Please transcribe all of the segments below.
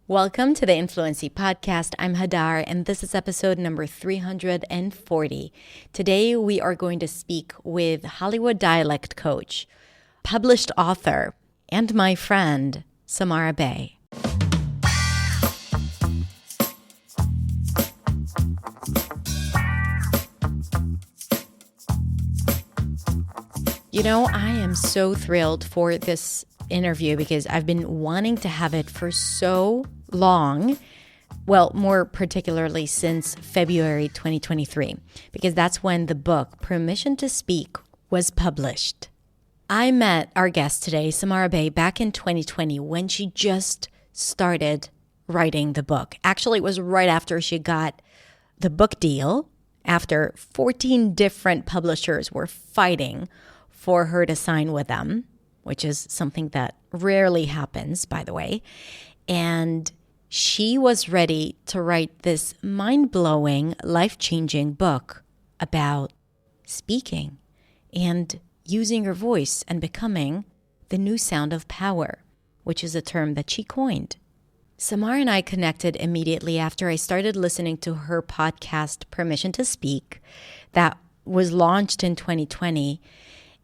Welcome to the Influency Podcast. I'm Hadar, and this is episode number 340. Today, we are going to speak with Hollywood dialect coach, published author, and my friend, Samara Bay. You know, I am so thrilled for this interview because I've been wanting to have it for so long. Well, more particularly since February 2023, because that's when the book Permission to Speak was published. I met our guest today, Samara Bay, back in 2020 when she just started writing the book. Actually, it was right after she got the book deal, after 14 different publishers were fighting for her to sign with them, which is something that rarely happens, by the way. And she was ready to write this mind-blowing, life-changing book about speaking and using your voice and becoming the new sound of power, which is a term that she coined. Samara and I connected immediately after I started listening to her podcast, Permission to Speak, that was launched in 2020.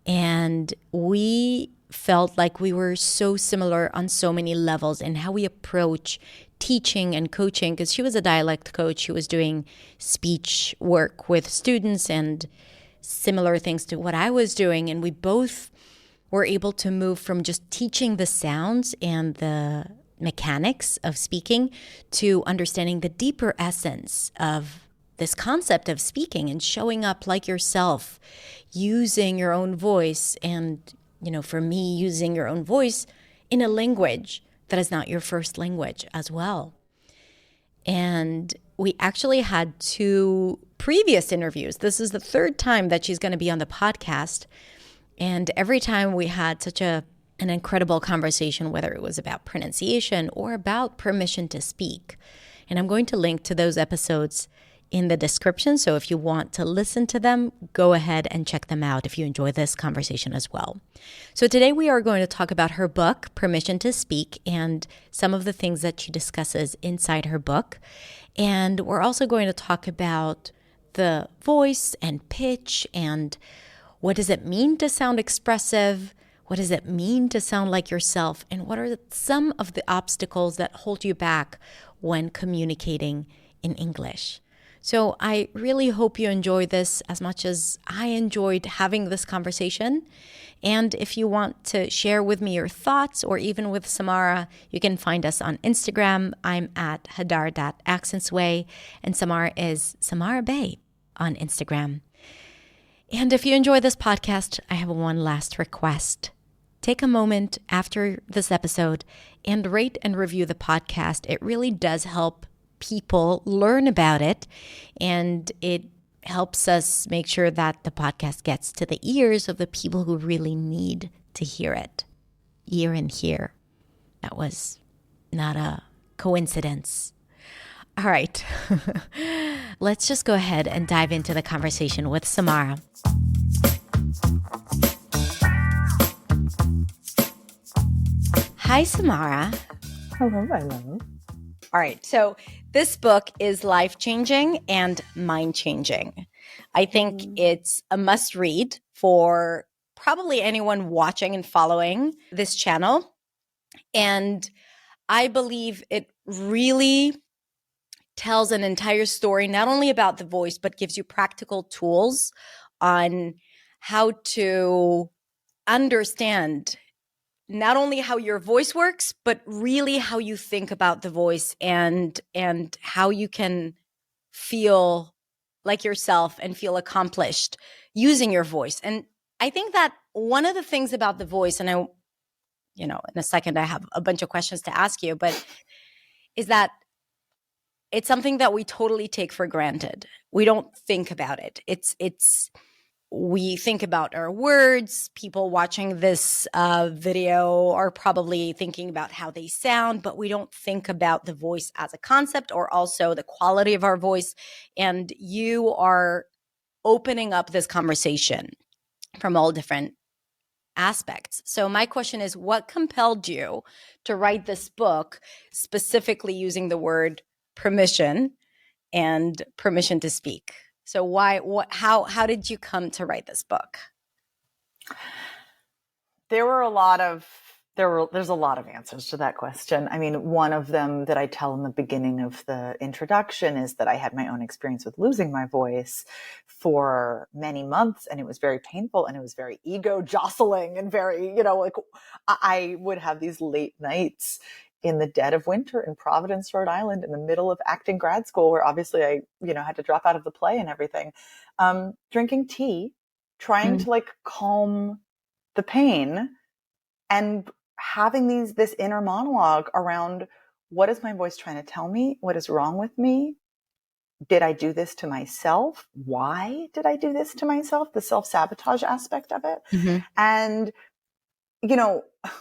And we felt like we were so similar on so many levels in how we approach teaching and coaching, because she was a dialect coach. She was doing speech work with students and similar things to what I was doing. And we both were able to move from just teaching the sounds and the mechanics of speaking to understanding the deeper essence of this concept of speaking and showing up like yourself, using your own voice, and for me, using your own voice in a language that is not your first language as well. And we actually had 2 previous interviews. This is the 3rd time that she's going to be on the podcast. And every time we had such an incredible conversation, whether it was about pronunciation or about permission to speak. And I'm going to link to those episodes in the description. So if you want to listen to them, go ahead and check them out if you enjoy this conversation as well. So today we are going to talk about her book, Permission to Speak, and some of the things that she discusses inside her book. And we're also going to talk about the voice and pitch and what does it mean to sound expressive? What does it mean to sound like yourself? And what are some of the obstacles that hold you back when communicating in English? So I really hope you enjoy this as much as I enjoyed having this conversation. And if you want to share with me your thoughts, or even with Samara, you can find us on Instagram. I'm at hadar.accentsway, and Samara is Samara Bay on Instagram. And if you enjoy this podcast, I have one last request. Take a moment after this episode and rate and review the podcast. It really does help people learn about it, and it helps us make sure that the podcast gets to the ears of the people who really need to hear it. Ear and hear. That was not a coincidence. All right. Let's just go ahead and dive into the conversation with Samara. Hi, Samara. Hello. All right. So this book is life-changing and mind-changing. I think it's a must-read for probably anyone watching and following this channel. And I believe it really tells an entire story, not only about the voice, but gives you practical tools on how to understand not only how your voice works, but really how you think about the voice and how you can feel like yourself and feel accomplished using your voice. And I think that one of the things about the voice, and in a second I have a bunch of questions to ask you, but is that it's something that we totally take for granted. We don't think about it. We think about our words. People watching this video are probably thinking about how they sound, but we don't think about the voice as a concept, or also the quality of our voice. And you are opening up this conversation from all different aspects. So my question is, what compelled you to write this book, specifically using the word permission and permission to speak? So how did you come to write this book? There's a lot of answers to that question. I mean, one of them that I tell in the beginning of the introduction is that I had my own experience with losing my voice for many months, and it was very painful, and it was very ego jostling, and very, like I would have these late nights in the dead of winter in Providence, Rhode Island, in the middle of acting grad school, where obviously I, had to drop out of the play and everything, drinking tea, trying to like calm the pain, and having this inner monologue around, what is my voice trying to tell me? What is wrong with me? Did I do this to myself? Why did I do this to myself? The self-sabotage aspect of it. Mm-hmm. And,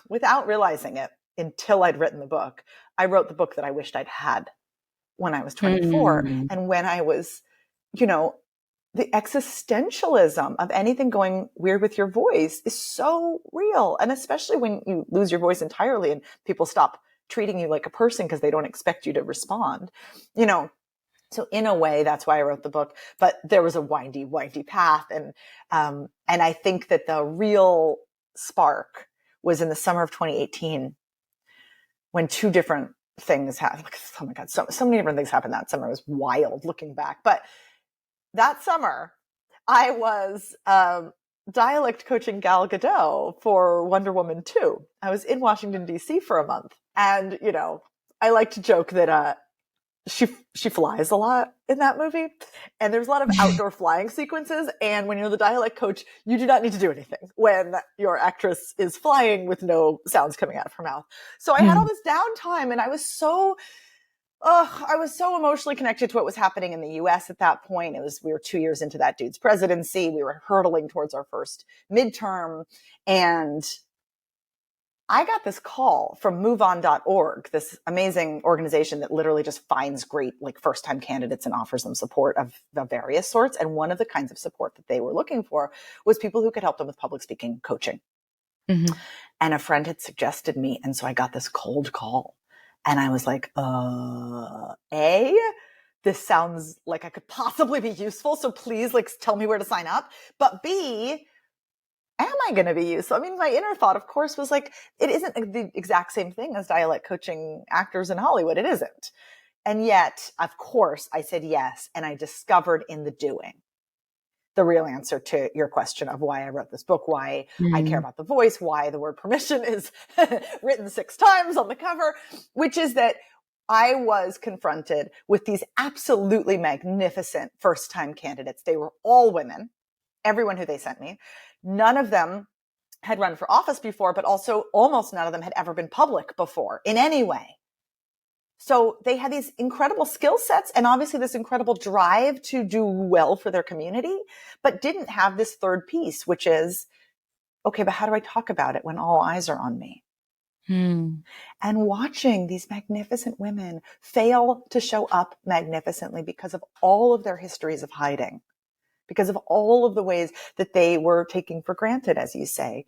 without realizing it until I'd written the book, I wrote the book that I wished I'd had when I was 24. Mm-hmm. And when I was, the existentialism of anything going weird with your voice is so real. And especially when you lose your voice entirely and people stop treating you like a person because they don't expect you to respond, So in a way, that's why I wrote the book. But there was a windy, windy path. And I think that the real spark was in the summer of 2018 when two different things happened. Oh my God, so many different things happened that summer. It was wild looking back. But that summer, I was dialect coaching Gal Gadot for Wonder Woman 2. I was in Washington, D.C. for a month. And, I like to joke that she flies a lot in that movie. And there's a lot of outdoor flying sequences. And when you're the dialect coach, you do not need to do anything when your actress is flying with no sounds coming out of her mouth. So I had all this downtime, and I was so emotionally connected to what was happening in the US at that point. We were 2 years into that dude's presidency. We were hurtling towards our first midterm. And I got this call from moveon.org, this amazing organization that literally just finds great, first-time candidates and offers them support of various sorts. And one of the kinds of support that they were looking for was people who could help them with public speaking coaching. Mm-hmm. And a friend had suggested me. And so I got this cold call. And I was like, A, this sounds like I could possibly be useful. So please, tell me where to sign up. But B, am I going to be useful? I mean, my inner thought, of course, was it isn't the exact same thing as dialect coaching actors in Hollywood. It isn't. And yet, of course, I said yes. And I discovered in the doing the real answer to your question of why I wrote this book, why I care about the voice, why the word permission is written 6 times on the cover, which is that I was confronted with these absolutely magnificent first-time candidates. They were all women, everyone who they sent me. None of them had run for office before, but also almost none of them had ever been public before in any way. So they had these incredible skill sets and obviously this incredible drive to do well for their community, but didn't have this third piece, which is, okay, but how do I talk about it when all eyes are on me? And watching these magnificent women fail to show up magnificently because of all of their histories of hiding, because of all of the ways that they were taking for granted, as you say.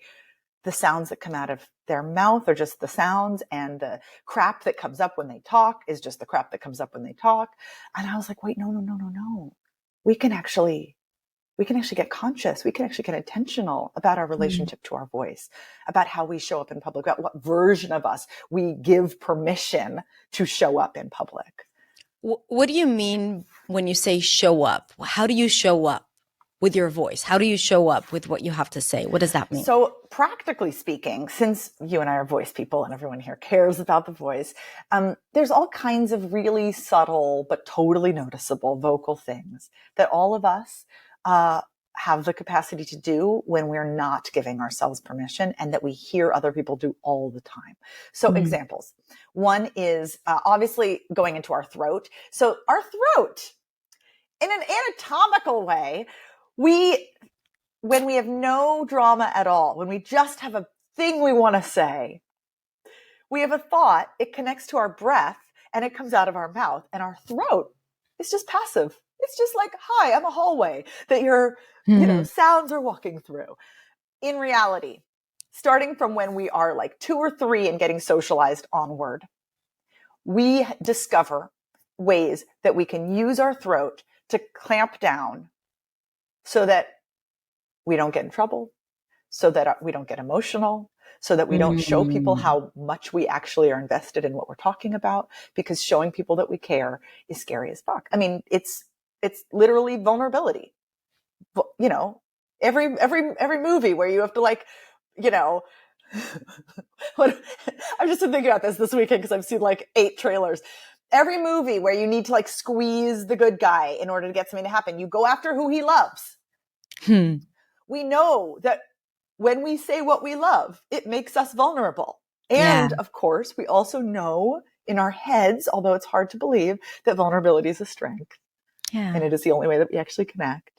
The sounds that come out of their mouth are just the sounds, and the crap that comes up when they talk is just the crap that comes up when they talk. And I was like, wait, no. We can actually get conscious. We can actually get intentional about our relationship to our voice, about how we show up in public, about what version of us we give permission to show up in public. What do you mean when you say show up? How do you show up with your voice? How do you show up with what you have to say? What does that mean? So practically speaking, since you and I are voice people and everyone here cares about the voice, there's all kinds of really subtle but totally noticeable vocal things that all of us have the capacity to do when we're not giving ourselves permission, and that we hear other people do all the time. So examples. One is obviously going into our throat. So our throat, in an anatomical way, when we have no drama at all, when we just have a thing we want to say, we have a thought, it connects to our breath, and it comes out of our mouth, and our throat is just passive. It's just like, hi, I'm a hallway that your sounds are walking through. In reality, starting from when we are like 2 or 3 and getting socialized onward, we discover ways that we can use our throat to clamp down so that we don't get in trouble, so that we don't get emotional, so that we don't show people how much we actually are invested in what we're talking about, because showing people that we care is scary as fuck. I mean, it's literally vulnerability. You know, every movie where you have to like, you know, I've just been thinking about this weekend because I've seen like 8 trailers. Every movie where you need to like squeeze the good guy in order to get something to happen, you go after who he loves. We know that when we say what we love, it makes us vulnerable. And of course, we also know in our heads, although it's hard to believe, that vulnerability is a strength. Yeah. And it is the only way that we actually connect.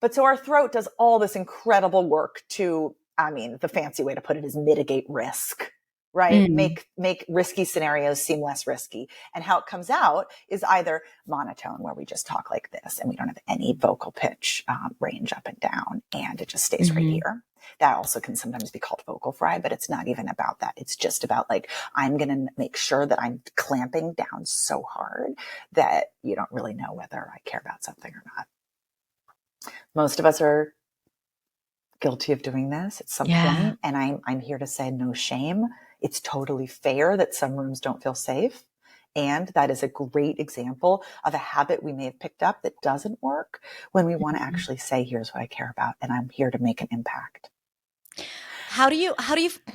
But so our throat does all this incredible work to, I mean, the fancy way to put it is mitigate risk, right? Make risky scenarios seem less risky. And how it comes out is either monotone, where we just talk like this and we don't have any vocal pitch range up and down, and it just stays right here. That also can sometimes be called vocal fry, but it's not even about that. It's just about like, I'm going to make sure that I'm clamping down so hard that you don't really know whether I care about something or not. Most of us are guilty of doing this at some point, and I'm here to say no shame. It's totally fair that some rooms don't feel safe, and that is a great example of a habit we may have picked up that doesn't work when we want to actually say, here's what I care about, and I'm here to make an impact. How do you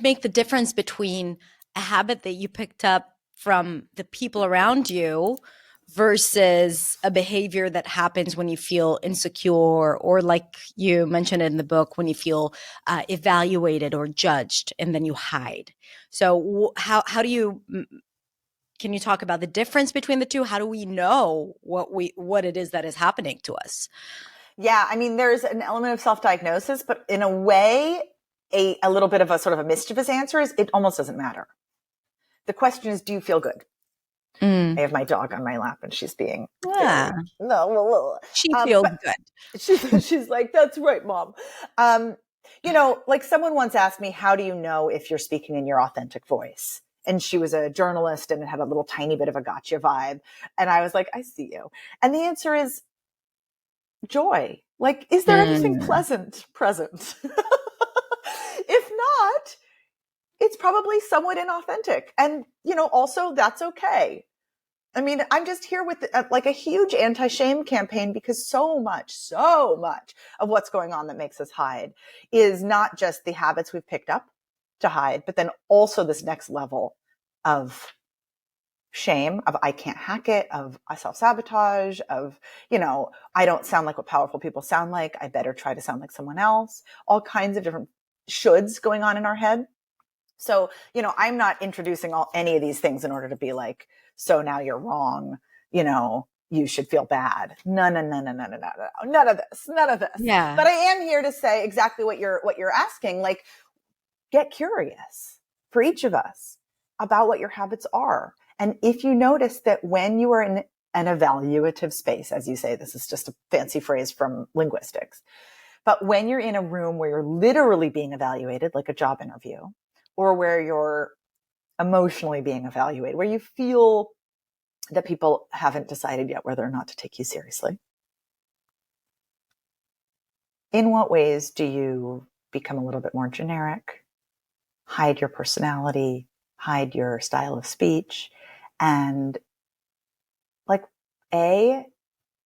make the difference between a habit that you picked up from the people around you versus a behavior that happens when you feel insecure, or like you mentioned in the book, when you feel evaluated or judged and then you hide? So how do you, can you talk about the difference between the two? How do we know what it is that is happening to us? Yeah, I mean, there's an element of self-diagnosis, but in a way, a little bit of a sort of a mischievous answer is it almost doesn't matter. The question is, do you feel good? I have my dog on my lap and she's being she feels good. She's like, that's right, Mom. You know, like someone once asked me, how do you know if you're speaking in your authentic voice? And she was a journalist and it had a little tiny bit of a gotcha vibe. And I was like, I see you. And the answer is joy. Like, is there anything pleasant present? If not, it's probably somewhat inauthentic. And, you know, also that's okay. I mean, I'm just here with like a huge anti-shame campaign, because so much of what's going on that makes us hide is not just the habits we've picked up to hide, but then also this next level of shame, of I can't hack it, of self-sabotage, of, you know, I don't sound like what powerful people sound like, I better try to sound like someone else, all kinds of different shoulds going on in our head. So, you know, I'm not introducing any of these things in order to be like, so now you're wrong, you know, you should feel bad. No. None of this. Yeah. But I am here to say exactly what you're asking. Like, get curious for each of us about what your habits are. And if you notice that when you are in an evaluative space, as you say, this is just a fancy phrase from linguistics, but when you're in a room where you're literally being evaluated, like a job interview, or where you're emotionally being evaluated, where you feel that people haven't decided yet whether or not to take you seriously, in what ways do you become a little bit more generic, hide your personality, hide your style of speech, and like,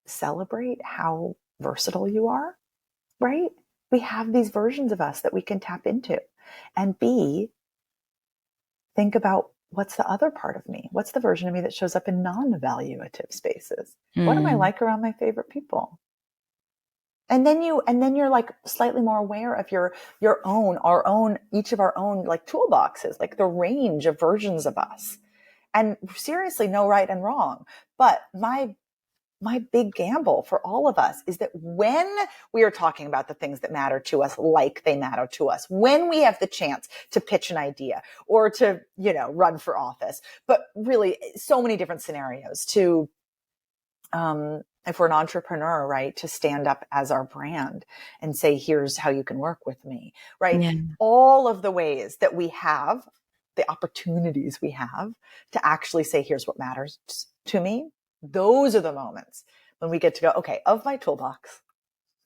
celebrate how versatile you are, right? We have these versions of us that we can tap into. And B, think about, what's the other part of me? What's the version of me that shows up in non-evaluative spaces? What am I like around my favorite people? And then you're like slightly more aware of each of our own like toolboxes, like the range of versions of us. And seriously, no right and wrong. But my big gamble for all of us is that when we are talking about the things that matter to us, like they matter to us, when we have the chance to pitch an idea or to, you know, run for office, but really so many different scenarios, to if we're an entrepreneur, right, to stand up as our brand and say, here's how you can work with me, right? Yeah. All of the ways that we have, the opportunities we have to actually say, here's what matters to me. Those are the moments when we get to go, okay, of my toolbox,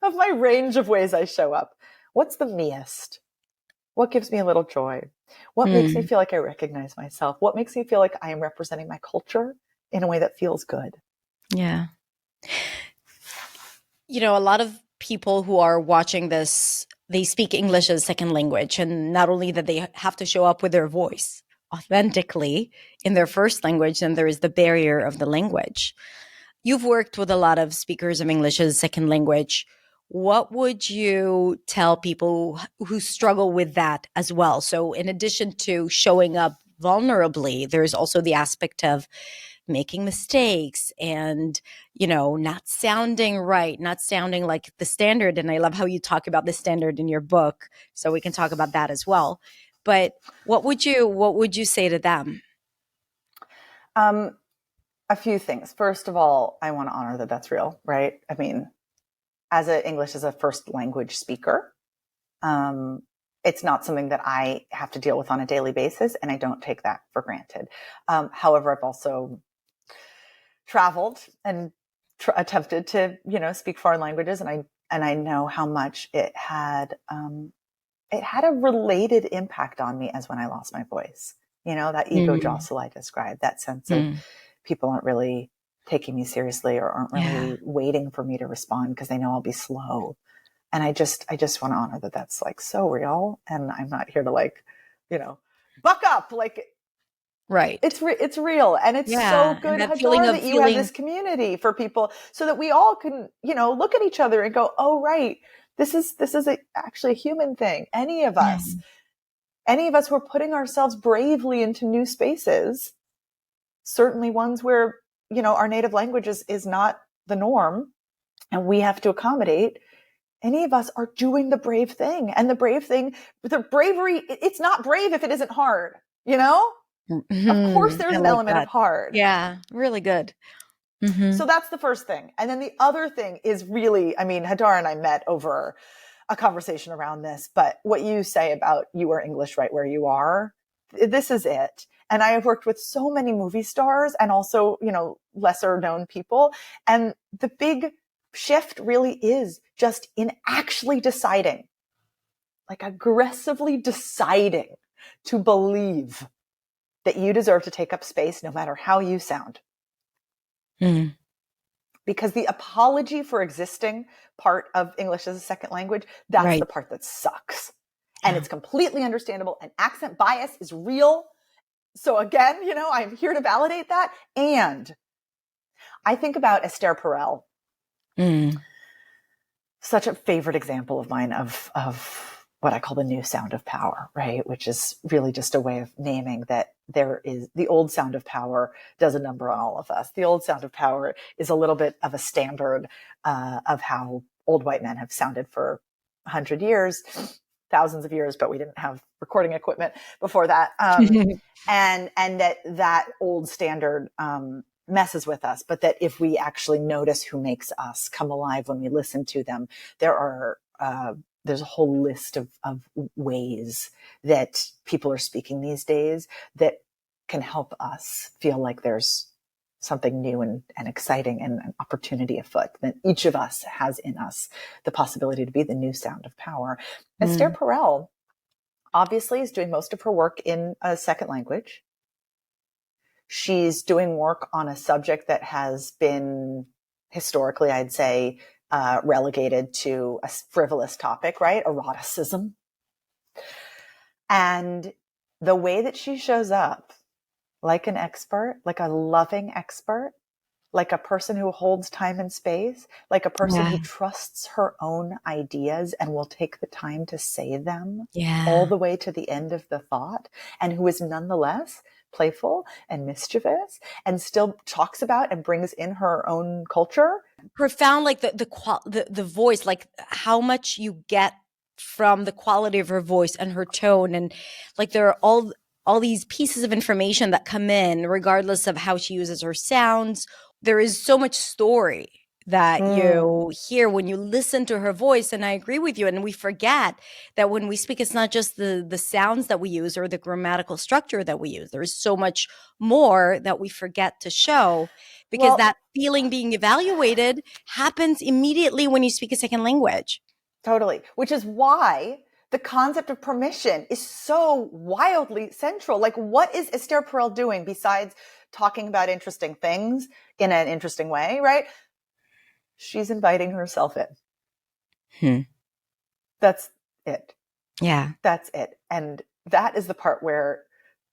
of my range of ways I show up, what's the meest? What gives me a little joy? What makes me Mm. feel like I recognize myself? What makes me feel like I am representing my culture in a way that feels good? Yeah. A lot of people who are watching this, they speak English as a second language. And not only that they have to show up with their voice authentically in their first language, then there is the barrier of the language. You've worked with a lot of speakers of English as a second language. What would you tell people who struggle with that as well? So, in addition to showing up vulnerably, there's also the aspect of making mistakes and, not sounding right, not sounding like the standard. And I love how you talk about the standard in your book. So we can talk about that as well. But what would you say to them? Um, a few things. First of all, I want to honor that that's real, right? I mean, as a English as a first language speaker, um, it's not something that I have to deal with on a daily basis, and I don't take that for granted. However, I've also traveled and attempted to, speak foreign languages, and I know how much it had a related impact on me as when I lost my voice. That ego Mm, jostle I described, that sense of mm, people aren't really taking me seriously or aren't yeah. really waiting for me to respond because they know I'll be slow. And I just want to honor that that's like so real. And I'm not here to you know, buck up. Like Right. it's real. And it's so Yeah. And good, that feeling Hadar, of that you have feeling, this community for people so that we all can, look at each other and go, oh, right. This is actually a human thing. yeah. Any of us who are putting ourselves bravely into new spaces, certainly ones where, our native language is not the norm and we have to accommodate. Any of us are doing the brave thing, and the bravery, it's not brave if it isn't hard, of course there's I an like element of that. hard. Yeah. Really good. Hmm. So that's the first thing. And then the other thing is really, I mean, Hadar and I met over a conversation around this, but what you say about you are English right where you are, this is it. And I have worked with so many movie stars and also, lesser known people. And the big shift really is just in actually deciding, like aggressively deciding to believe that you deserve to take up space no matter how you sound. Mm, Because the apology for existing part of English as a second language, that's the right. part that sucks. And Yeah. it's completely understandable. And accent bias is real. So again, I'm here to validate that. And I think about Esther Perel, Mm, such a favorite example of mine of what I call the new sound of power, right? Which is really just a way of naming that there is the old sound of power does a number on all of us. The old sound of power is a little bit of a standard of how old white men have sounded for 100 years, thousands of years, but we didn't have recording equipment before that. And that old standard messes with us, but that if we actually notice who makes us come alive when we listen to them, there's a whole list of ways that people are speaking these days that can help us feel like there's something new and exciting and an opportunity afoot, that each of us has in us the possibility to be the new sound of power. Esther mm, Perel obviously is doing most of her work in a second language. She's doing work on a subject that has been historically, I'd say, relegated to a frivolous topic, right? Eroticism. And the way that she shows up, like an expert, like a loving expert, like a person who holds time and space, like a person yeah. who trusts her own ideas and will take the time to say them all Yeah. the way to the end of the thought, and who is nonetheless playful and mischievous and still talks about and brings in her own culture. Profound, like the voice, like how much you get from the quality of her voice and her tone, and like there are all these pieces of information that come in regardless of how she uses her sounds. There is so much story that you hear when you listen to her voice. And I agree with you. And we forget that when we speak, it's not just the sounds that we use or the grammatical structure that we use. There's so much more that we forget to show, because that feeling being evaluated happens immediately when you speak a second language. Totally. Which is why the concept of permission is so wildly central. Like, what is Esther Perel doing besides talking about interesting things in an interesting way, right? She's inviting herself in. That's it. Yeah. That's it. And that is the part where,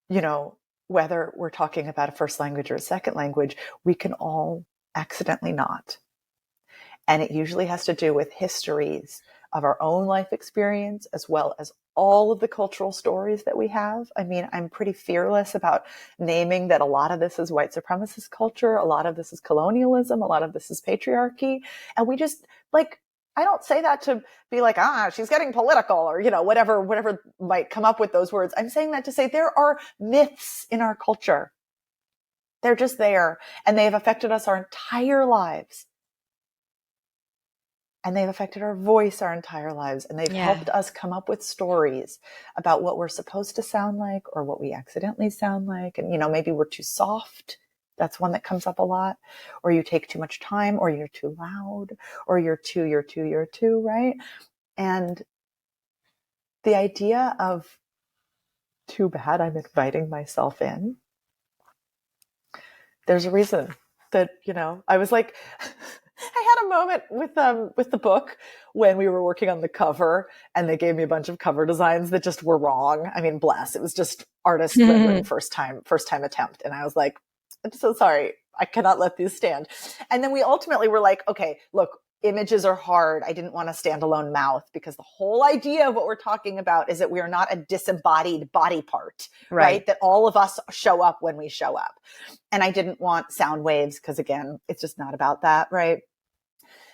you know, whether we're talking about a first language or a second language, we can all accidentally not. And it usually has to do with histories of our own life experience, as well as all of the cultural stories that we have. I mean, I'm pretty fearless about naming that a lot of this is white supremacist culture. A lot of this is colonialism. A lot of this is patriarchy. And we just, like, I don't say that to be like, she's getting political, or, you know, whatever might come up with those words. I'm saying that to say there are myths in our culture. They're just there, and they have affected us our entire lives. And they've affected our voice our entire lives. And they've helped us come up with stories about what we're supposed to sound like, or what we accidentally sound like. And, you know, maybe we're too soft. That's one that comes up a lot. Or you take too much time, or you're too loud, or you're too, right? And the idea of, too bad I'm inviting myself in. There's a reason that, you know, I was like, I had a moment with the book when we were working on the cover, and they gave me a bunch of cover designs that just were wrong. I mean, bless, it was just artist rendering first time attempt. And I was like, I'm so sorry. I cannot let these stand. And then we ultimately were like, okay, look, images are hard. I didn't want a standalone mouth, because the whole idea of what we're talking about is that we are not a disembodied body part, right? That all of us show up when we show up. And I didn't want sound waves, because again, it's just not about that, right?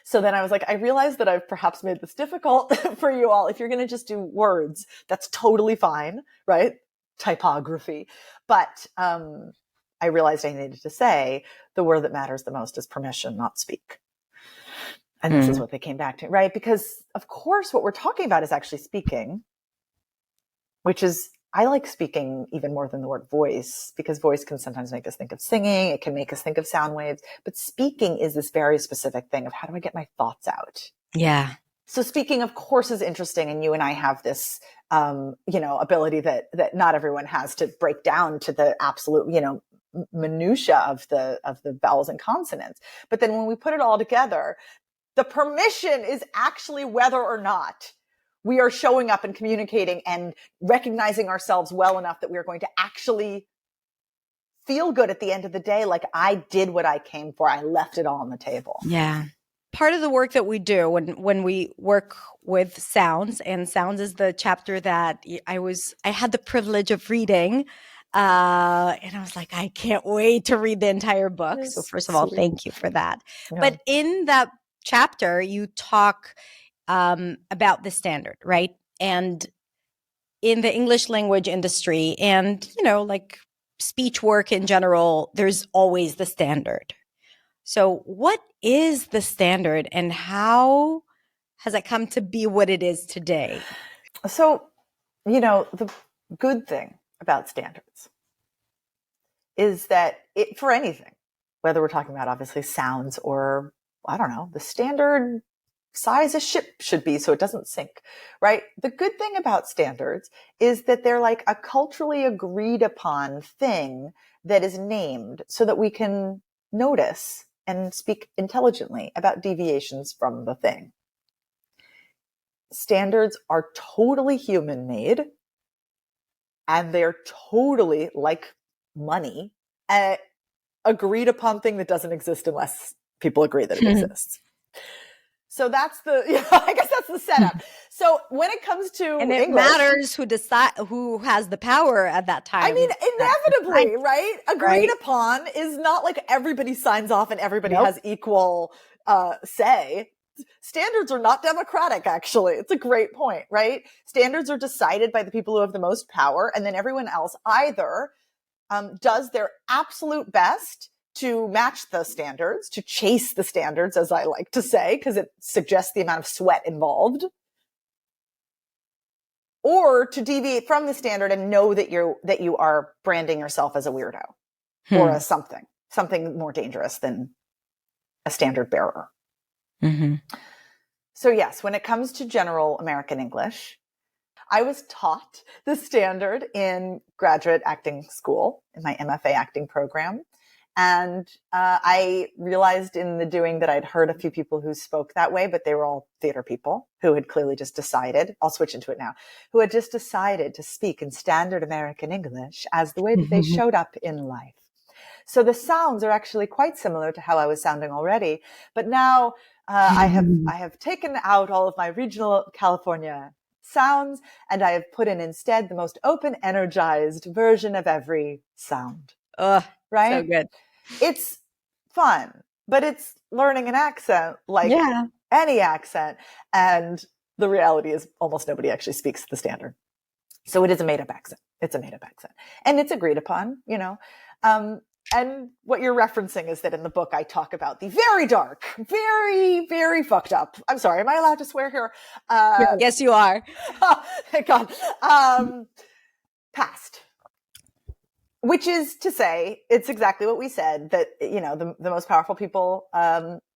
So then I was like, I realized that I've perhaps made this difficult for you all. If you're going to just do words, that's totally fine, right? Typography. But I realized I needed to say the word that matters the most is permission, not speak. And this is what they came back to, right? Because of course, what we're talking about is actually speaking, which is, I like speaking even more than the word voice, because voice can sometimes make us think of singing. It can make us think of sound waves, but speaking is this very specific thing of, how do I get my thoughts out? Yeah. So speaking, of course, is interesting. And you and I have this, you know, ability that not everyone has, to break down to the absolute, you know, minutia of the vowels and consonants. But then when we put it all together, the permission is actually whether or not we are showing up and communicating and recognizing ourselves well enough that we are going to actually feel good at the end of the day. Like, I did what I came for. I left it all on the table. Yeah. Part of the work that we do when we work with sounds, and sounds is the chapter that I had the privilege of reading. And I was like, I can't wait to read the entire book. So first of all, thank you for that. Yeah. But in that chapter, you talk about the standard, right? And in the English language industry, and, you know, like speech work in general, there's always the standard. So what is the standard, and how has it come to be what it is today? So, you know, the good thing about standards is that for anything, whether we're talking about obviously sounds, or, I don't know, the standard size a ship should be so it doesn't sink, right? The good thing about standards is that they're like a culturally agreed upon thing that is named, so that we can notice and speak intelligently about deviations from the thing. Standards are totally human made, and they're totally, like money, an agreed upon thing that doesn't exist unless people agree that it exists. So that's I guess that's the setup. So when it comes to and it English, matters who has the power at that time. I mean, inevitably, right? Agreed upon is not like everybody signs off and everybody has equal say. Standards are not democratic, actually. It's a great point, right? Standards are decided by the people who have the most power, and then everyone else either does their absolute best to match the standards, to chase the standards, as I like to say, because it suggests the amount of sweat involved, or to deviate from the standard and know that you are branding yourself as a weirdo or as something more dangerous than a standard bearer. Mm-hmm. So yes, when it comes to general American English, I was taught the standard in graduate acting school in my MFA acting program. And I realized in the doing that I'd heard a few people who spoke that way, but they were all theater people who had clearly just decided, I'll switch into it now, who had just decided to speak in standard American English as the way that they showed up in life. So the sounds are actually quite similar to how I was sounding already. But now I have taken out all of my regional California sounds, and I have put in instead the most open, energized version of every sound. Ugh, right? so good. It's fun, but it's learning an accent like any accent. And the reality is almost nobody actually speaks the standard. So it is a made-up accent. It's a made-up accent. And it's agreed upon, you know. And what you're referencing is that in the book, I talk about the very dark, very, very fucked up. I'm sorry, am I allowed to swear here? Yes, you are. Oh, thank God. Past. Which is to say, it's exactly what we said, that, you know, the most powerful people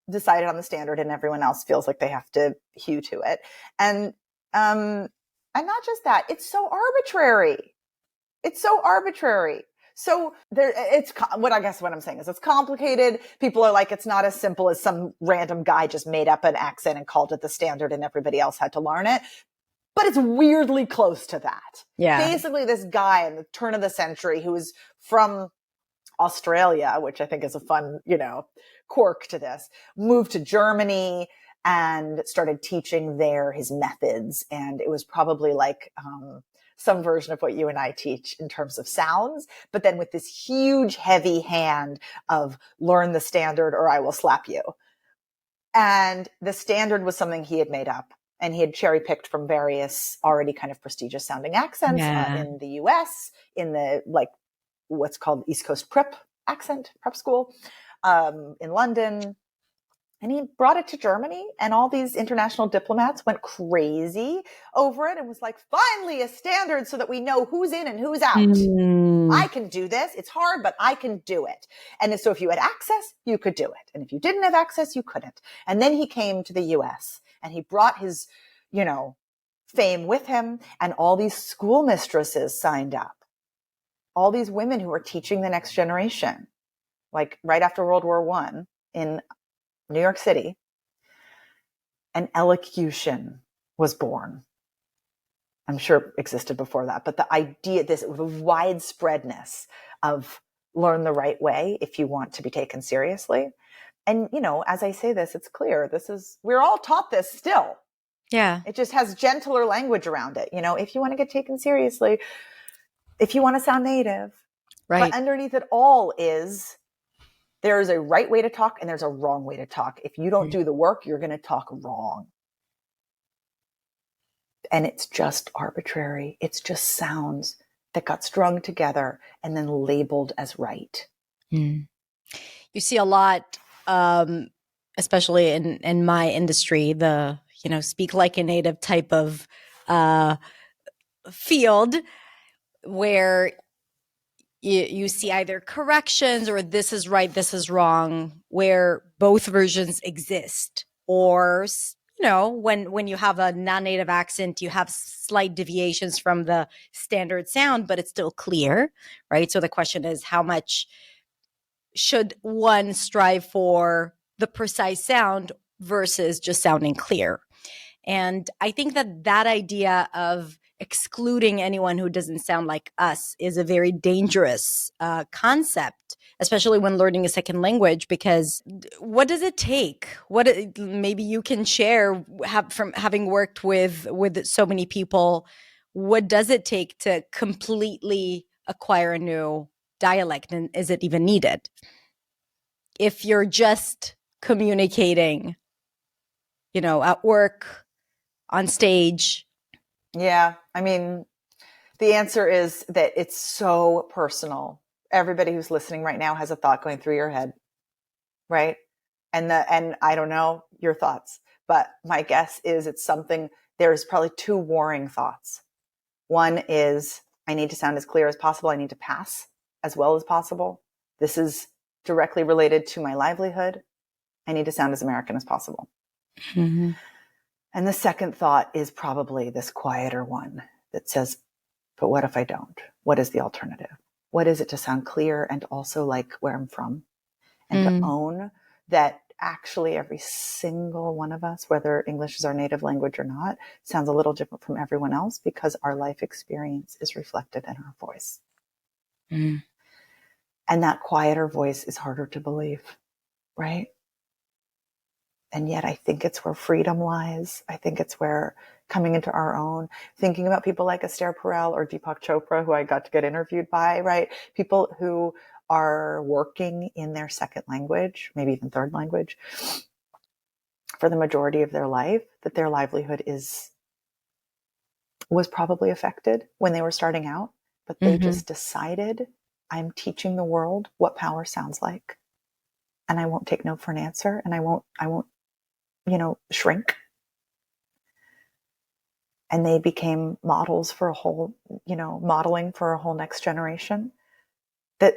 decided on the standard and everyone else feels like they have to hew to it. And not just that, it's so arbitrary. It's so arbitrary. So what I'm saying is it's complicated. People are like, it's not as simple as some random guy just made up an accent and called it the standard and everybody else had to learn it. But it's weirdly close to that. Yeah. Basically, this guy in the turn of the century who was from Australia, which I think is a fun, you know, quirk to this, moved to Germany and started teaching there his methods. And it was probably like some version of what you and I teach in terms of sounds, but then with this huge, heavy hand of learn the standard or I will slap you. And the standard was something he had made up. And he had cherry picked from various already kind of prestigious sounding accents in the US, in the like what's called East Coast prep school, in London. And he brought it to Germany, and all these international diplomats went crazy over it and was like, finally a standard so that we know who's in and who's out. I can do this. It's hard, but I can do it. And so if you had access, you could do it. And if you didn't have access, you couldn't. And then he came to the US. And he brought his, you know, fame with him, and all these school mistresses signed up. All these women who were teaching the next generation, like right after World War I in New York City, an elocution was born. I'm sure it existed before that, but the idea, the widespreadness of learn the right way if you want to be taken seriously. And, you know, as I say this, it's clear we're all taught this still. Yeah. It just has gentler language around it. You know, if you want to get taken seriously, if you want to sound native, right. But underneath it all is there is a right way to talk and there's a wrong way to talk. If you don't do the work, you're going to talk wrong. And it's just arbitrary. It's just sounds that got strung together and then labeled as right. You see a lot, especially in my industry, the, you know, speak like a native type of field where you see either corrections or this is right, this is wrong, where both versions exist. Or, you know, when you have a non-native accent, you have slight deviations from the standard sound, but it's still clear, right? So the question is, how much should one strive for the precise sound versus just sounding clear? And I think that idea of excluding anyone who doesn't sound like us is a very dangerous concept, especially when learning a second language, because what does it take? Maybe you can share from having worked with so many people, what does it take to completely acquire a new dialect, and is it even needed? If you're just communicating, you know, at work, on stage. Yeah. I mean, the answer is that it's so personal. everybody who's listening right now has a thought going through your head, right? And I don't know your thoughts, but my guess is it's something, there's probably two warring thoughts. One is, I need to sound as clear as possible. I need to pass as well as possible. This is directly related to my livelihood. I need to sound as American as possible. Mm-hmm. And the second thought is probably this quieter one that says, but what if I don't? What is the alternative? What is it to sound clear and also like where I'm from? And to own that actually every single one of us, whether English is our native language or not, sounds a little different from everyone else because our life experience is reflected in our voice. Mm. And that quieter voice is harder to believe, right? And yet I think it's where freedom lies. I think it's where coming into our own, thinking about people like Esther Perel or Deepak Chopra, who I got to get interviewed by, right? People who are working in their second language, maybe even third language, for the majority of their life, that their livelihood was probably affected when they were starting out, but they just decided, I'm teaching the world what power sounds like. And I won't take no for an answer. And I won't, shrink. And they became models for a whole, modeling for a whole next generation. That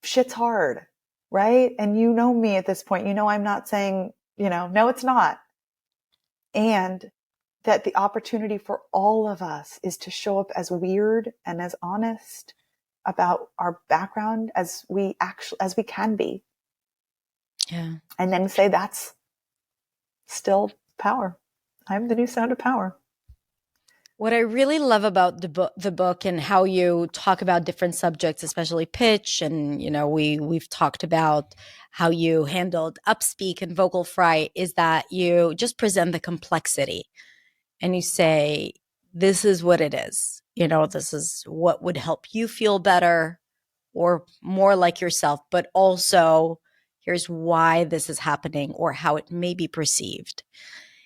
shit's hard, right? And you know me at this point, I'm not saying, no, it's not. And that the opportunity for all of us is to show up as weird and as honest about our background as we can be. Yeah. And then say that's still power. I'm the new sound of power. What I really love about the book and how you talk about different subjects, especially pitch, and we've talked about how you handled upspeak and vocal fry, is that you just present the complexity and you say, this is what it is. This is what would help you feel better or more like yourself, but also here's why this is happening or how it may be perceived.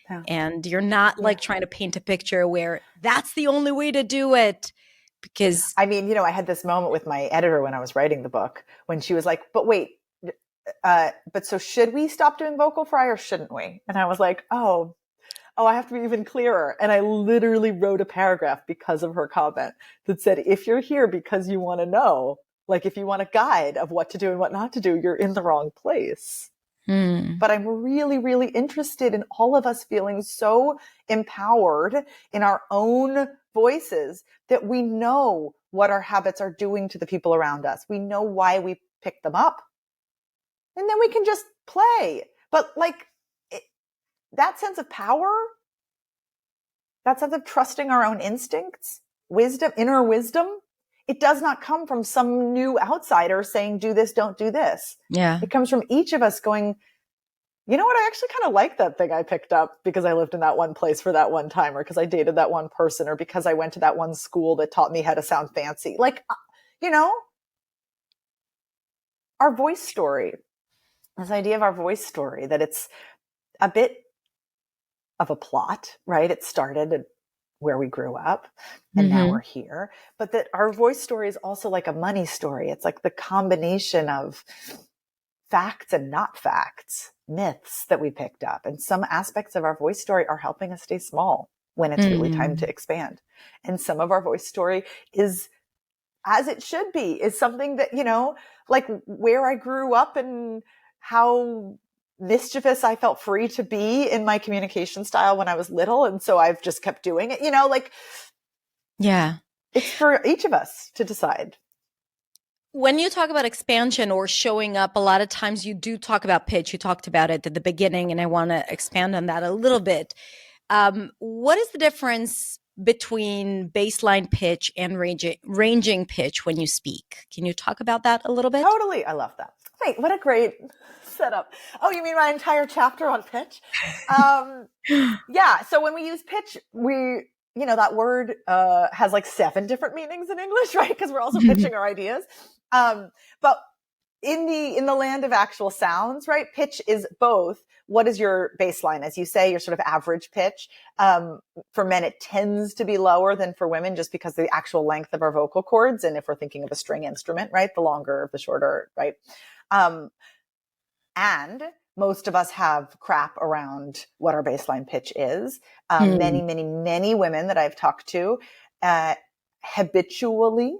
Yeah. And you're not like trying to paint a picture where that's the only way to do it. Because I mean, I had this moment with my editor when I was writing the book when she was like, but wait, but so should we stop doing vocal fry or shouldn't we? And I was like, oh, I have to be even clearer. And I literally wrote a paragraph because of her comment that said, if you're here because you want to know, like if you want a guide of what to do and what not to do, you're in the wrong place. But I'm really, really interested in all of us feeling so empowered in our own voices that we know what our habits are doing to the people around us. We know why we pick them up. And then we can just play. But that sense of power, that sense of trusting our own instincts, wisdom, inner wisdom, it does not come from some new outsider saying, do this, don't do this. Yeah. It comes from each of us going, you know what? I actually kind of like that thing I picked up because I lived in that one place for that one time, or because I dated that one person, or because I went to that one school that taught me how to sound fancy. Our voice story, this idea of our voice story, that it's a bit of a plot, right? It started at where we grew up and now we're here, but that our voice story is also like a money story. It's like the combination of facts and not facts, myths that we picked up. And some aspects of our voice story are helping us stay small when it's really time to expand. And some of our voice story is, as it should be, is something that, like where I grew up and how mischievous I felt free to be in my communication style when I was little. And so I've just kept doing it, Yeah. It's for each of us to decide. When you talk about expansion or showing up, a lot of times you do talk about pitch. You talked about it at the beginning, and I want to expand on that a little bit. What is the difference between baseline pitch and ranging pitch when you speak? Can you talk about that a little bit? Totally. I love that. Wait, what a great setup. Oh, you mean my entire chapter on pitch? Yeah. So when we use pitch, that word has like 7 different meanings in English, right? Because we're also pitching our ideas. But in the land of actual sounds, right? Pitch is both. What is your baseline? As you say, your sort of average pitch. For men, it tends to be lower than for women just because of the actual length of our vocal cords. And if we're thinking of a string instrument, right, the longer, the shorter, right? And most of us have crap around what our baseline pitch is. Many, many, many women that I've talked to habitually,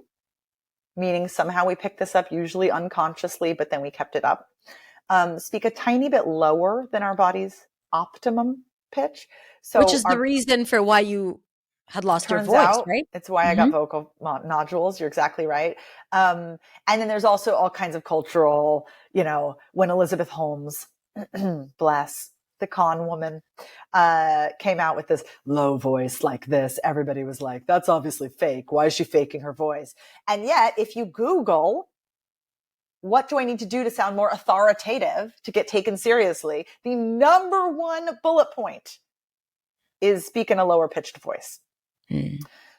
meaning somehow we picked this up, usually unconsciously, but then we kept it up, speak a tiny bit lower than our body's optimum pitch. So which is the reason for why you had lost your voice, right? It's why I got vocal nodules. You're exactly right. And then there's also all kinds of cultural, when Elizabeth Holmes, bless, the con woman, came out with this low voice like this, everybody was like, that's obviously fake. Why is she faking her voice? And yet, if you Google, what do I need to do to sound more authoritative to get taken seriously? The number one bullet point is speak in a lower pitched voice.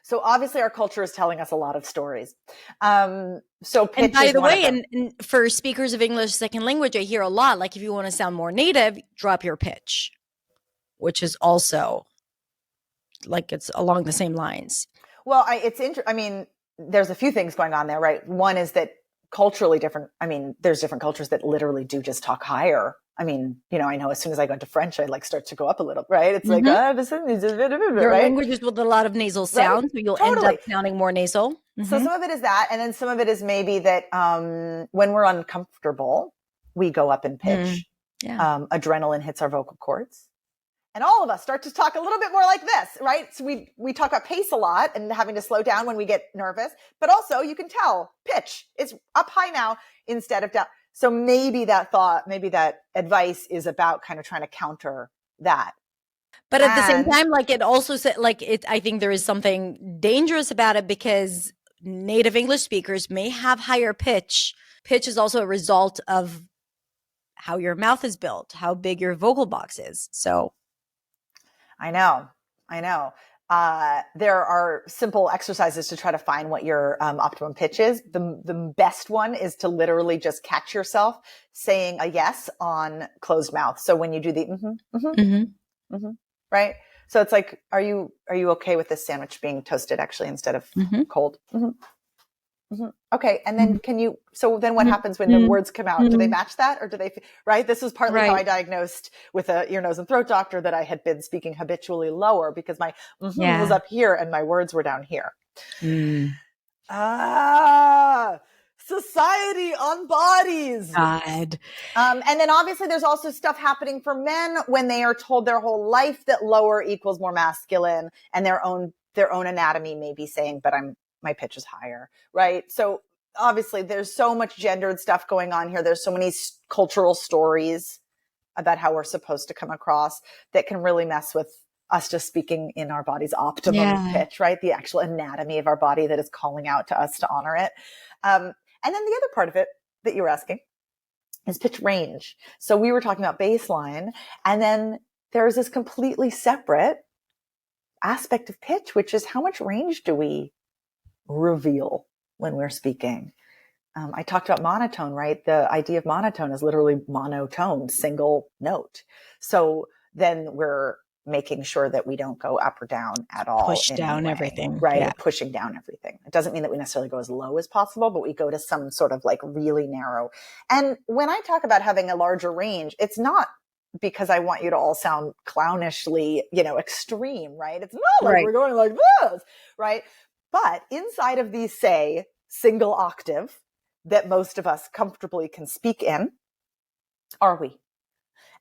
So obviously our culture is telling us a lot of stories. So pitch and by is the one way, of them. and for speakers of English second language, I hear a lot, like if you want to sound more native, drop your pitch, which is also like it's along the same lines. Well, there's a few things going on there, right? One is that culturally different. I mean, there's different cultures that literally do just talk higher. I mean, I know as soon as I go into French, I start to go up a little, right? It's like, There are languages with a lot of nasal sounds, right? So you'll end up sounding more nasal. So some of it is that. And then some of it is maybe that when we're uncomfortable, we go up in pitch. Adrenaline hits our vocal cords. And all of us start to talk a little bit more like this, right? So we talk about pace a lot and having to slow down when we get nervous, but also you can tell pitch is up high now instead of down. So maybe that advice is about kind of trying to counter that. But at the same time, like it also said, I think there is something dangerous about it because native English speakers may have higher pitch. Pitch is also a result of how your mouth is built, how big your vocal box is. So I know. There are simple exercises to try to find what your optimum pitch is. The best one is to literally just catch yourself saying a yes on closed mouth. So when you do the right? So it's like, are you okay with this sandwich being toasted actually instead of cold? Okay. And then so then what happens when the words come out? Do they match that or do they, right? This is partly how I diagnosed with a ear, nose and throat doctor that I had been speaking habitually lower because my was up here and my words were down here. Society on bodies. God. And then obviously there's also stuff happening for men when they are told their whole life that lower equals more masculine and their own anatomy may be saying, but my pitch is higher, right? So obviously there's so much gendered stuff going on here. There's so many cultural stories about how we're supposed to come across that can really mess with us just speaking in our body's optimum pitch, right? The actual anatomy of our body that is calling out to us to honor it. And then the other part of it that you were asking is pitch range. So we were talking about baseline, and then there's this completely separate aspect of pitch, which is how much range do we reveal when we're speaking. I talked about monotone, right? The idea of monotone is literally monotone, single note. So then we're making sure that we don't go up or down at all. Push down everything. Right? Yeah. Pushing down everything. It doesn't mean that we necessarily go as low as possible, but we go to some sort of like really narrow. And when I talk about having a larger range, it's not because I want you to all sound clownishly, extreme, right? It's not like we're going like this, right? But inside of the, say, single octave that most of us comfortably can speak in, are we?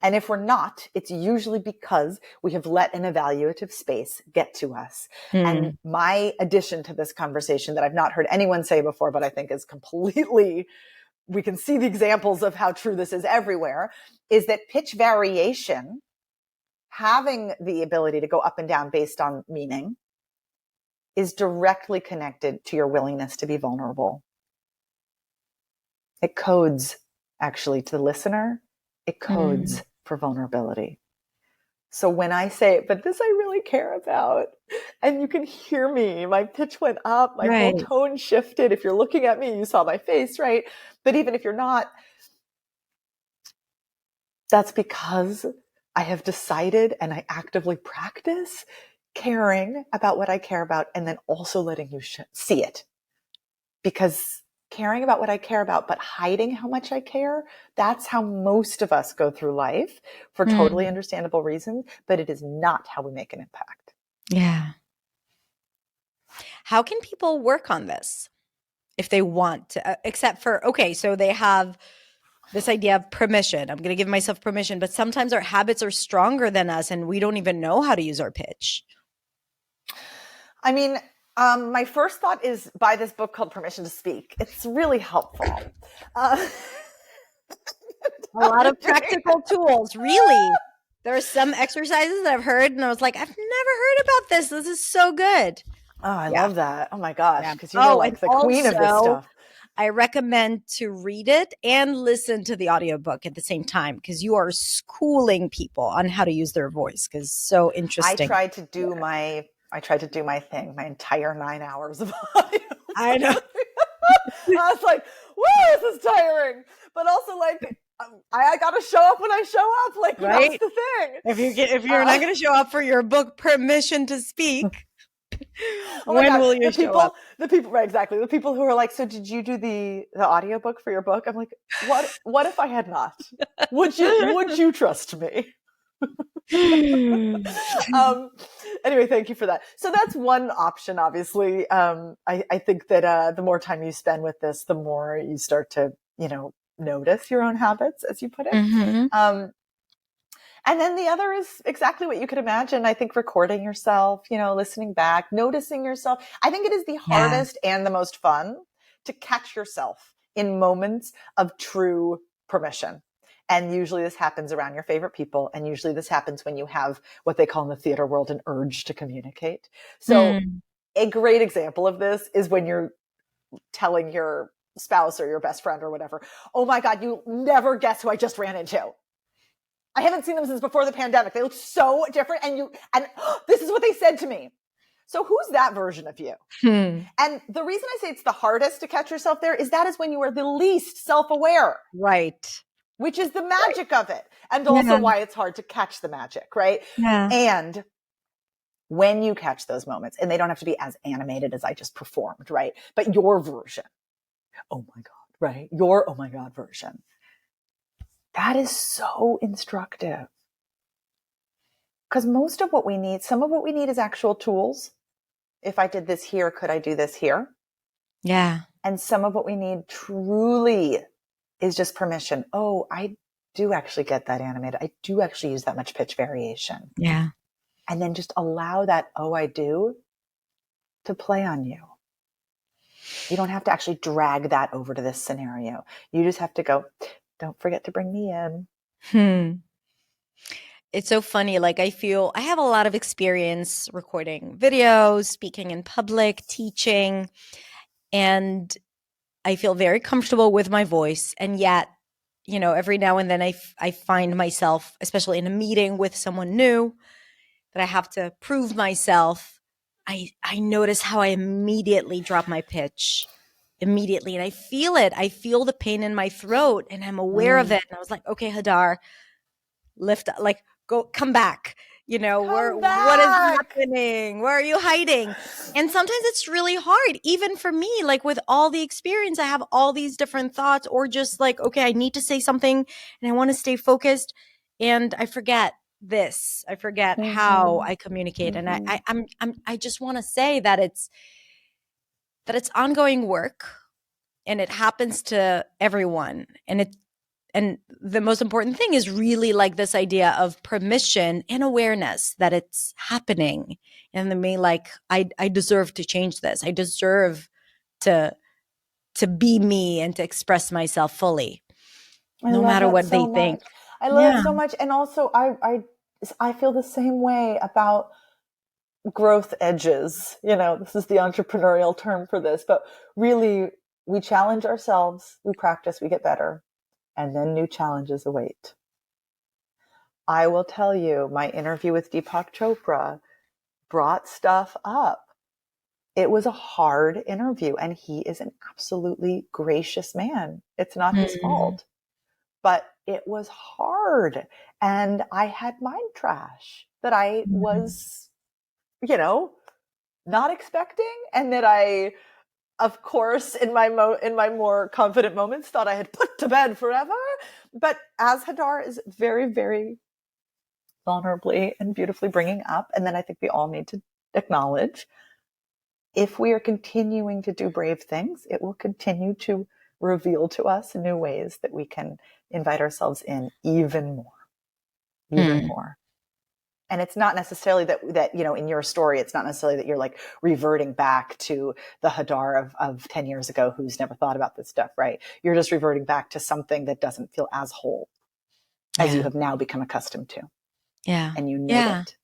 And if we're not, it's usually because we have let an evaluative space get to us. And my addition to this conversation that I've not heard anyone say before, but I think is completely, we can see the examples of how true this is everywhere, is that pitch variation, having the ability to go up and down based on meaning, is directly connected to your willingness to be vulnerable. It codes, actually, to the listener, it codes for vulnerability. So when I say, but this I really care about, and you can hear me, my pitch went up, my whole Right. tone shifted. If you're looking at me, you saw my face, right? But even if you're not, that's because I have decided and I actively practice caring about what I care about and then also letting you see it. Because caring about what I care about, but hiding how much I care, that's how most of us go through life for totally Hmm. understandable reasons, but it is not how we make an impact. Yeah. How can people work on this if they want to, except for, okay, so they have this idea of permission. I'm going to give myself permission, but sometimes our habits are stronger than us and we don't even know how to use our pitch. I mean, my first thought is buy this book called Permission to Speak. It's really helpful. A lot of practical tools, really. There are some exercises that I've heard and I was like, I've never heard about this. This is so good. Oh, I Yeah. love that. Oh my gosh. Yeah. Because you're Oh, and like the queen of this also stuff. I recommend to read it and listen to the audiobook at the same time because you are schooling people on how to use their voice because so interesting. I tried to do my thing, my entire 9 hours of audio. I know. I was like, whoa, this is tiring. But also like, I got to show up when I show up. Like, that's Right? the thing. If you're not going to show up for your book Permission to Speak, Oh my when God. will you show up? The people, right, exactly. The people who are like, so did you do the audiobook for your book? I'm like, what if I had not? Would you trust me? Anyway, thank you for that. So that's one option, obviously. I think that the more time you spend with this, the more you start to, notice your own habits, as you put it. Mm-hmm. And then the other is exactly what you could imagine. I think recording yourself, listening back, noticing yourself. I think it is the Yeah. hardest and the most fun to catch yourself in moments of true permission. And usually this happens around your favorite people. And usually this happens when you have what they call in the theater world an urge to communicate. So a great example of this is when you're telling your spouse or your best friend or whatever, oh my God, you never guess who I just ran into. I haven't seen them since before the pandemic. They look so different. And this is what they said to me. So who's that version of you? And the reason I say it's the hardest to catch yourself there is that is when you are the least self-aware. Right. Which is the magic of it. And also why it's hard to catch the magic, right? Yeah. And when you catch those moments, and they don't have to be as animated as I just performed, right? But your version, oh my God, right? Your oh my God version. That is so instructive. Because most of what we need, some of what we need is actual tools. If I did this here, could I do this here? Yeah. And some of what we need truly is just permission. Oh, I do actually get that animated. I do actually use that much pitch variation. Yeah. And then just allow that, oh, I do, to play on you. You don't have to actually drag that over to this scenario. You just have to go, don't forget to bring me in. It's so funny. Like, I feel I have a lot of experience recording videos, speaking in public, teaching, and I feel very comfortable with my voice. And yet, every now and then I find myself, especially in a meeting with someone new, that I have to prove myself. I notice how I immediately drop my pitch immediately. And I feel it. I feel the pain in my throat and I'm aware of it. And I was like, okay, Hadar, lift up, like come back. What is happening? Where are you hiding? And sometimes it's really hard, even for me, like with all the experience, I have all these different thoughts, or just like, okay, I need to say something and I want to stay focused. And I forget this. I forget how I communicate. And I just want to say that it's ongoing work and it happens to everyone. And the most important thing is really like this idea of permission and awareness that it's happening. And then me like, I deserve to change this. I deserve to be me and to express myself fully, no matter what they think. I love that so much. And also I feel the same way about growth edges. This is the entrepreneurial term for this, but really we challenge ourselves, we practice, we get better, and then new challenges await. I will tell you, my interview with Deepak Chopra brought stuff up. It was a hard interview, and he is an absolutely gracious man. It's not his Mm. fault, but it was hard. And I had mind trash that I Mm. was, not expecting, and that I, of course, in my more confident moments, thought I had put to bed forever. But as Hadar is very, very vulnerably and beautifully bringing up, and then I think we all need to acknowledge, if we are continuing to do brave things, it will continue to reveal to us new ways that we can invite ourselves in even more, even Mm. more. And it's not necessarily that in your story, it's not necessarily that you're like reverting back to the Hadar of 10 years ago who's never thought about this stuff, right? You're just reverting back to something that doesn't feel as whole as you Yeah. have now become accustomed to. Yeah. And you note Yeah. it.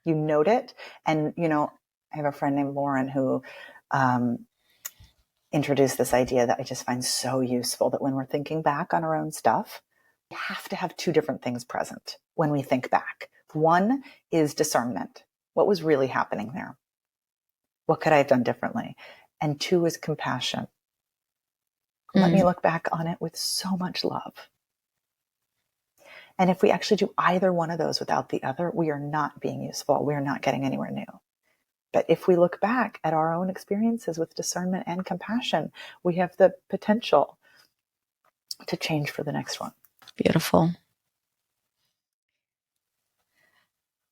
You note it. And, I have a friend named Lauren who introduced this idea that I just find so useful, that when we're thinking back on our own stuff, we have to have two different things present when we think back. One is discernment. What was really happening there? What could I have done differently? And two is compassion. Let me Mm. look back on it with so much love. And if we actually do either one of those without the other, we are not being useful. We are not getting anywhere new. But if we look back at our own experiences with discernment and compassion, we have the potential to change for the next one. Beautiful.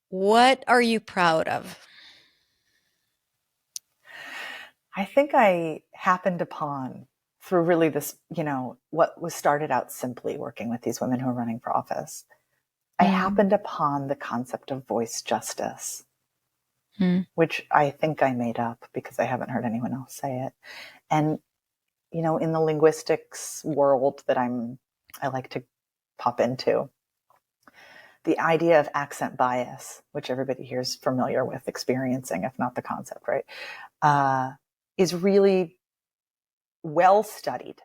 What are you proud of? I think I happened upon, through really this, what was started out simply working with these women who are running for office, I Mm. happened upon the concept of voice justice, Mm. which I think I made up because I haven't heard anyone else say it. And, in the linguistics world that I like to pop into, the idea of accent bias, which everybody here is familiar with experiencing, if not the concept, right, is really well studied.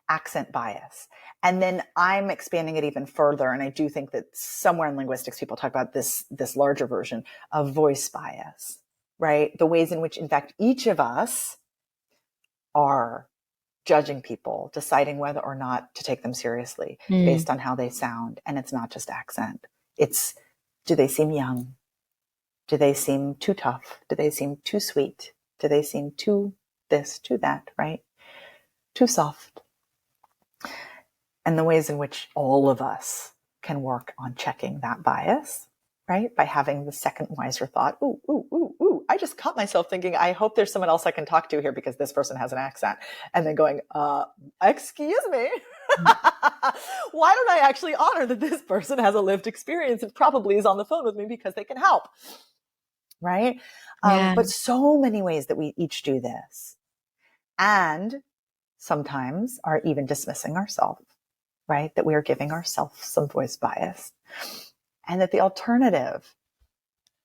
Accent bias. And then I'm expanding it even further. And I do think that somewhere in linguistics, people talk about this larger version of voice bias, right? The ways in which, in fact, each of us are judging people, deciding whether or not to take them seriously Mm. based on how they sound. And it's not just accent. It's, do they seem young? Do they seem too tough? Do they seem too sweet? Do they seem too this, too that, right? Too soft? And the ways in which all of us can work on checking that bias, right? By having the second wiser thought, ooh, ooh, ooh, ooh, I just caught myself thinking, I hope there's someone else I can talk to here because this person has an accent. And then going, excuse me. Why don't I actually honor that this person has a lived experience and probably is on the phone with me because they can help, right? Yeah. But so many ways that we each do this. And sometimes are even dismissing ourselves, right? That we are giving ourselves some voice bias. And that the alternative,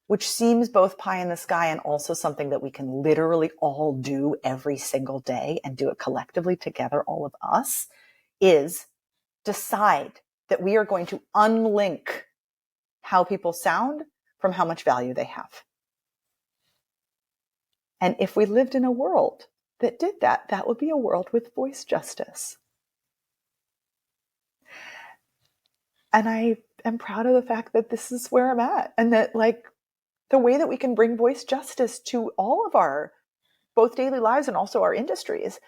which seems both pie in the sky and also something that we can literally all do every single day and do it collectively together, all of us, is decide that we are going to unlink how people sound from how much value they have. And if we lived in a world that did that, that would be a world with voice justice. And I am proud of the fact that this is where I'm at, and that like the way that we can bring voice justice to all of our both daily lives and also our industries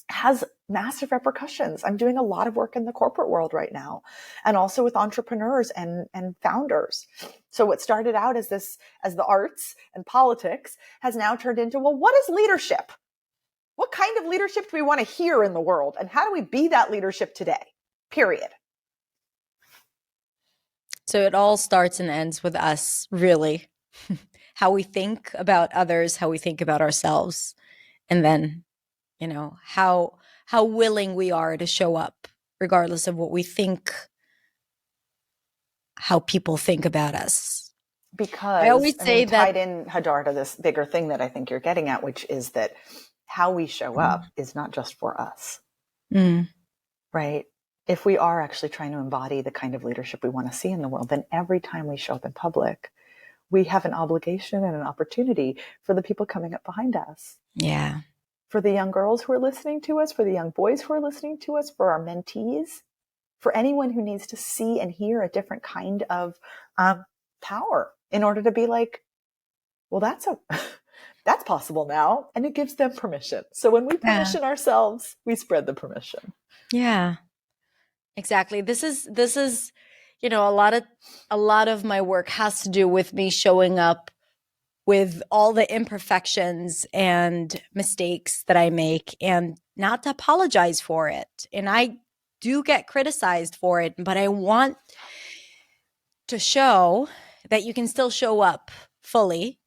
has massive repercussions. I'm doing a lot of work in the corporate world right now, and also with entrepreneurs and founders. So what started out as the arts and politics has now turned into, well, what is leadership? What kind of leadership do we want to hear in the world? And how do we be that leadership today? Period. So it all starts and ends with us, really. How we think about others, how we think about ourselves, and then, how willing we are to show up regardless of what we think, how people think about us. I Because, always I say mean, that. tied in, Hadar, to this bigger thing that I think you're getting at, which is that how we show up is not just for us, Mm. right? if we are actually trying to embody the kind of leadership we want to see in the world, then every time we show up in public, we have an obligation and an opportunity for the people coming up behind us. Yeah. For the young girls who are listening to us, for the young boys who are listening to us, for our mentees, for anyone who needs to see and hear a different kind of power in order to be like, well, that's possible now. And it gives them permission. So when we permission ourselves, we spread the permission. Yeah. Exactly. This is, a lot of my work has to do with me showing up with all the imperfections and mistakes that I make and not to apologize for it. And I do get criticized for it, but I want to show that you can still show up fully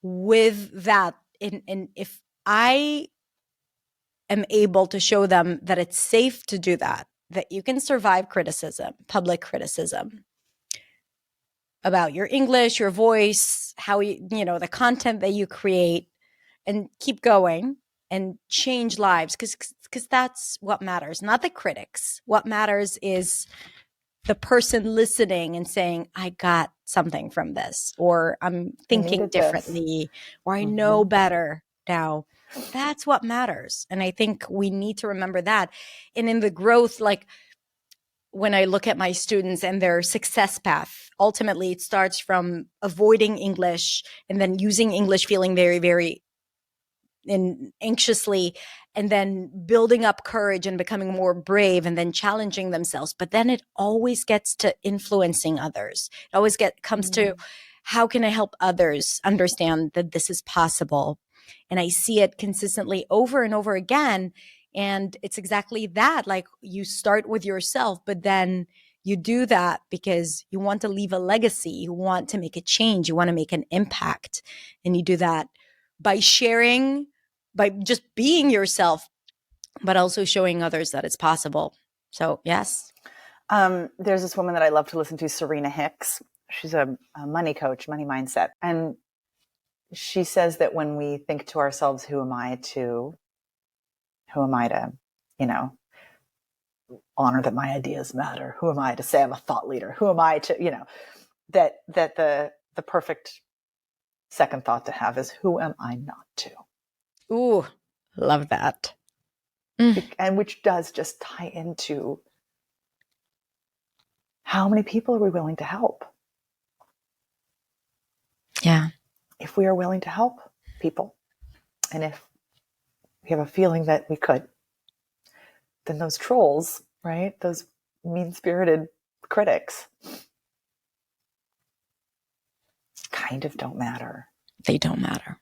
with that. And if I am able to show them that it's safe to do that, that you can survive criticism, public criticism about your English, your voice, how the content that you create, and keep going and change lives, because that's what matters, not the critics. What matters is the person listening and saying, I got something from this, or I'm thinking differently, or I know better now. That's what matters. And I think we need to remember that. And in the growth, like when I look at my students and their success path, ultimately it starts from avoiding English and then using English, feeling very, very anxiously, and then building up courage and becoming more brave and then challenging themselves. But then it always gets to influencing others. It always comes to, how can I help others understand that this is possible? And I see it consistently over and over again. And it's exactly that. Like, you start with yourself, but then you do that because you want to leave a legacy. You want to make a change. You want to make an impact. And you do that by sharing, by just being yourself, but also showing others that it's possible. So, yes. There's this woman that I love to listen to, Serena Hicks. She's a money coach, money mindset. And she says that when we think to ourselves, who am I to, honor that my ideas matter? Who am I to say I'm a thought leader? Who am I to, that the perfect second thought to have is, who am I not to? Ooh, love that. And which does just tie into how many people are we willing to help? Yeah. If we are willing to help people, and if we have a feeling that we could, then those trolls, right? Those mean-spirited critics kind of don't matter. They don't matter.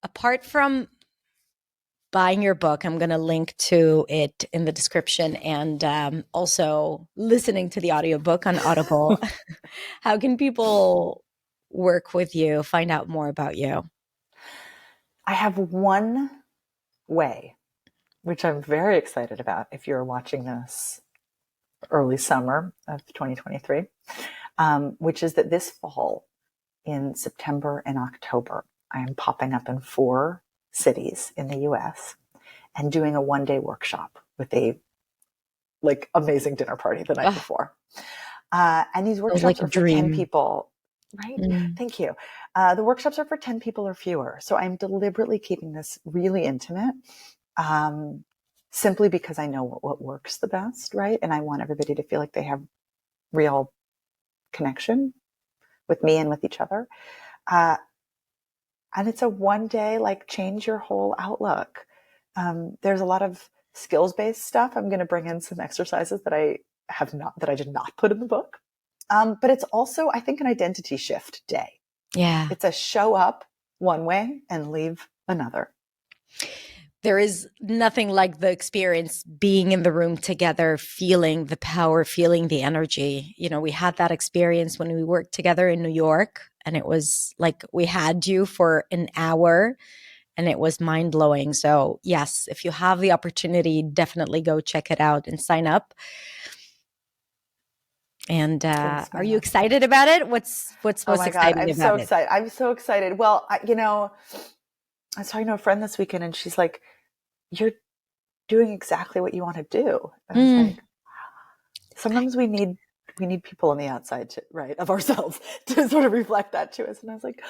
Apart from buying your book, I'm going to link to it in the description, and also listening to the audiobook on Audible. How can people work with you, find out more about you? I have one way, which I'm very excited about if you're watching this early summer of 2023, which is that this fall, in September and October, I am popping up in 4 cities in the US and doing a one-day workshop with a amazing dinner party the night before. And these workshops are for 10 people, right? Thank you. The workshops are for 10 people or fewer. So I'm deliberately keeping this really intimate, simply because I know what works the best, right? And I want everybody to feel like they have real connection with me and with each other. And it's a one day, change your whole outlook. There's a lot of skills-based stuff. I'm going to bring in some exercises that I did not put in the book. But it's also, I think, an identity shift day. Yeah. It's a show up one way and leave another. There is nothing like the experience being in the room together, feeling the power, feeling the energy. We had that experience when we worked together in New York, and it was like we had you for an hour, and it was mind-blowing. So yes, if you have the opportunity, definitely go check it out and sign up. And are you excited about it? What's most exciting about it? I'm so excited. I'm so excited. Well, I was talking to a friend this weekend, and she's like, doing exactly what you want to do. And it's like, sometimes we need people on the outside to, right, of ourselves to sort of reflect that to us. And I was like,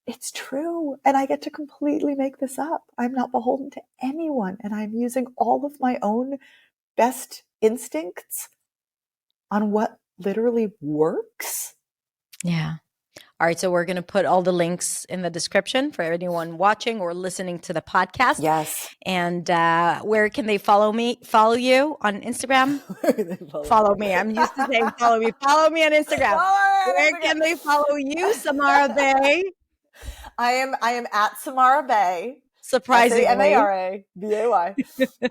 it's true. And I get to completely make this up. I'm not beholden to anyone. And I'm using all of my own best instincts on what literally works. Yeah. All right. So we're going to put all the links in the description for anyone watching or listening to the podcast. Yes. And where can they follow you on Instagram? Follow me. I'm used to saying follow me. Follow me on Instagram. Where can they follow you, Samara Bay? I am at Samara Bay. Surprisingly. SAMARA BAY.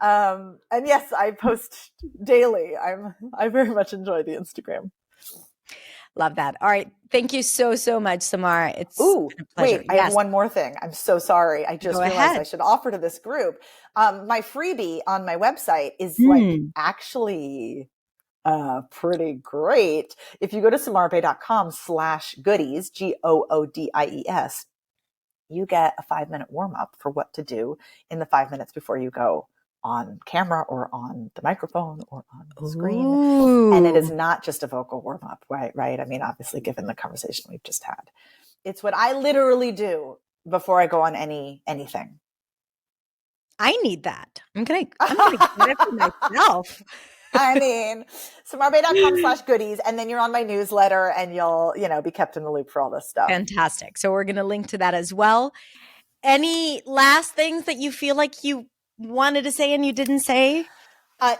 And yes, I post daily. I very much enjoy the Instagram. Love that. All right. Thank you so much, Samara. It's Ooh, been a pleasure. wait, I have one more thing. I'm so sorry. I just realized I should offer to this group. My freebie on my website is like actually pretty great. If you go to samarabay.com/goodies, GOODIES, you get a 5-minute warm up for what to do in the 5 minutes before you go on camera or on the microphone or on the screen. Ooh. And it is not just a vocal warm up, right? I mean, obviously, given the conversation we've just had, it's what I literally do before I go on anything. I need that. I'm gonna get it for myself. I mean, samarabay.com/goodies, and then you're on my newsletter, and you'll be kept in the loop for all this stuff. Fantastic. So we're gonna link to that as well. Any last things that you feel like you wanted to say and you didn't say?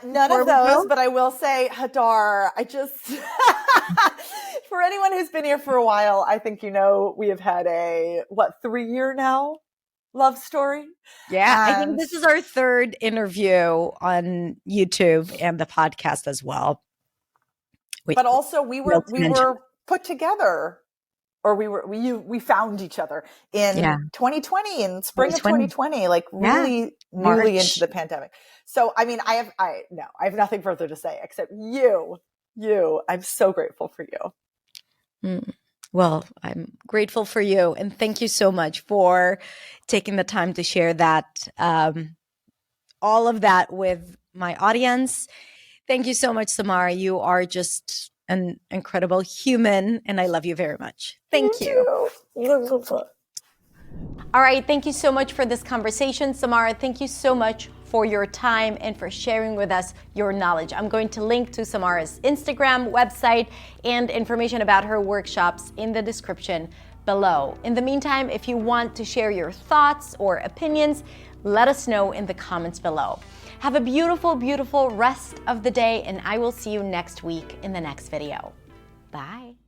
None of those, but I will say, Hadar, I just, for anyone who's been here for a while, I think we have had a 3-year now love story. Yeah, I think this is our 3rd interview on YouTube and the podcast as well. But also we were put together, or we found each other in 2020, in spring of 2020, like really newly into the pandemic. So, I mean, I have nothing further to say except I'm so grateful for you. Well, I'm grateful for you. And thank you so much for taking the time to share that, all of that with my audience. Thank you so much, Samara. You are just an incredible human, and I love you very much. Thank you. All right. Thank you so much for this conversation, Samara. Thank you so much for your time and for sharing with us your knowledge. I'm going to link to Samara's Instagram, website, and information about her workshops in the description below. In the meantime, if you want to share your thoughts or opinions, let us know in the comments below. Have a beautiful, beautiful rest of the day, and I will see you next week in the next video. Bye.